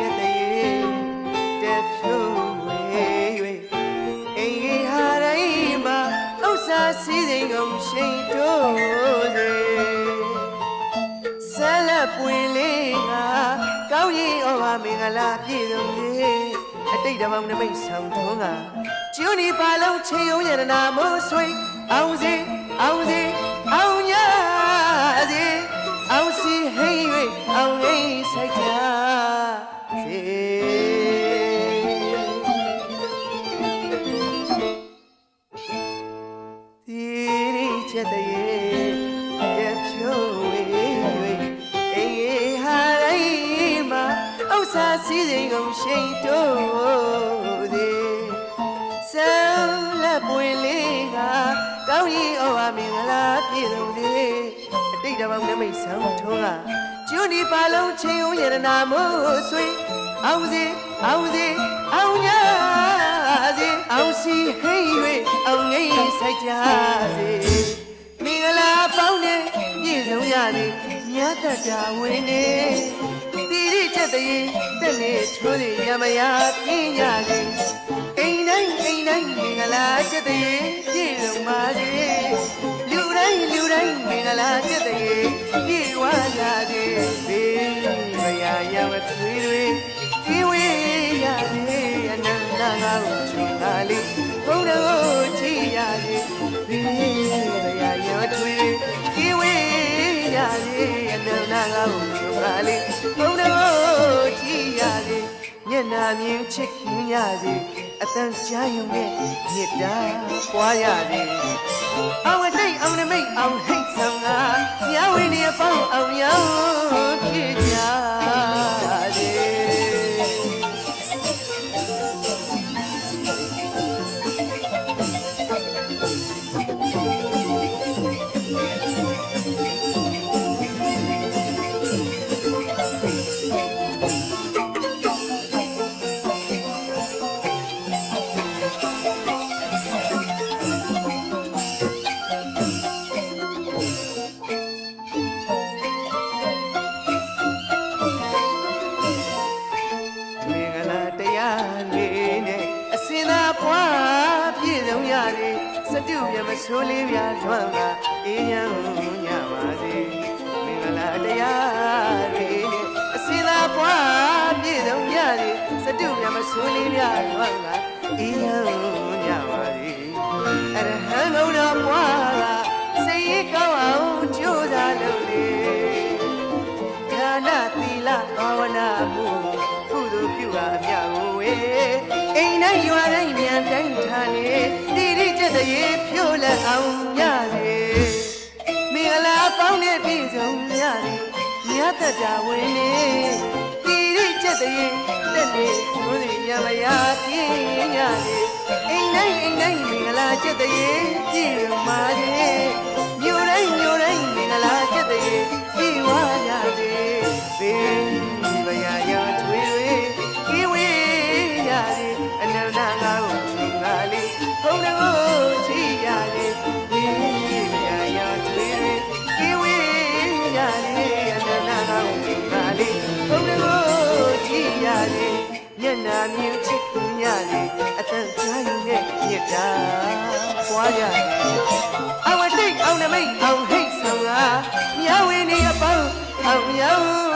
ချက်တည်းတက်ဖြိုးဝေး၍အိမ်ကြီးဟာတိုင်းမှာဥစ္စာစည်းစိမ်ကုန်ရှိန်တိုးစေဆလပ်ပွင့်လေးကကောင်းရင်ဩဘာမင်္ဂလာပြည့်စုံလေအတိတ်တမောင်နမိတ်ဆောင်ထုံးကကျူနီပါလုံးချင်းယုံရတနာမိုးဆွေအောင်စေအောင်စေအောင်ရစေအောင်စီဟိမ့်၍အောင်ငိမ့်ဆိုင်ကြစေဒီရီချက်တည်းတက်ဖြိုးဝေး၍အိမ်ဟာတိုင်းမှာဥစ္စာစည်းစိမ်ကုန်ရှိန်တိုးသည်ဆန်းလက်ပွင့်လေးကကောင်းရင်ဩဘာမင်္ဂလာပြည့်စုံသည်အတိတ်တမောင်နမိတ်ဆောင်ထုံးကကျူနီပါလုံးချင်းယုံရတနာမိုးဆွေအောင်စေအောင်စေအောင်ရစေအောင်စီဟိမ့်၍အောင်ငိမ့်ဆိုင်ကြစေမင်္ဂလာပေါင်းနဲ့ပြည့်စုံရသည်မြတ်တတာဝင်နေတိရိချက်တည်းတက်နေထိုးသည်ရမယာပြင်းရသည်အိမ်တိုင်းမင်္ဂလာချက်တည်းပြည့်စုံပါစေလူတိုင်းမင်္ဂလာချက်တည်းပြည့်ဝလာစေဘေးမယာရမသွေးတွေဒီဝေးရစေအနန္တငါ့ကိုချွန်ပါလေဘုန်းတော်ချီရစေဘေးမယာရမသွေးတွေဒီဝေးရစေအနန္တငါ့ကိုချွန်ပါလေဘုန်းတော်ချီရစေမျက်နာမြင်ချစ်ခင်ရစေအတန်ကြားယုံနဲ့မြစ်တာပွားရစေအောင်တိတ်အောင်နမိတ်အောင်ဟိတ်ဆောင်ကညဝင်းနေပေါင်းအောင်ရောက်ဖြစ်ကြစေစတုပြမဆိုးလေးပြထွန်းကအေးရန်ညပါစေမင်္ဂလာတရားတွေနဲ့အစင်သာပွားပြည့်စုံကြစေစတုပြမဆိုးလေးပြထွန်းကအေးရန်ညပါစေအရဟံဘုံတော်ပွားကစိတ်ရကောင်းအောင်ကြိုးစားလို့လေဒါနသီလဘာဝနာမှုကုသိုလ်ပြုတာအမြတ်ကိုဝေအိမ်တိုင်းရွာတိုင်းမြန်တိုင်းထားနေတိရိချက်တည်းဖြိုးလက်အောင်ရစေမင်္ဂလာပေါင်းနဲ့ပြည့်စုံရစေမြတ်တတာဝင်နေတိရိချက်တည်းတက်နေသူတို့ရမယာပြင်းရစေအိမ်တိုင်းမင်္ဂလာချက်တည်းပြည့်မာစေမြို့တိုင်းမင်္ဂလာချက်တည်းပြည့်ဝရစေဘေးဘယာရောချွေတွေဒီဝေးရစေအနန္တငါ့ကိုချွန်ပါလေဘုန်းတော်ချီရစေဘေးဘယာရောချွေတွေဒီဝေးရစေအနန္တငါ့ကိုချွန်ပါလေဘုန်းတော်ချီရစေမျက်နာမြင်ချစ်ခင်ရစေအတန်ကြားယူနဲ့မြတ်တာပွားရစေအဝတိတ်အောင်နမိတ်အောင်ဟိတ်ဆောင်ကမြဝင်းနေအပေါင်းအောင်ရောက်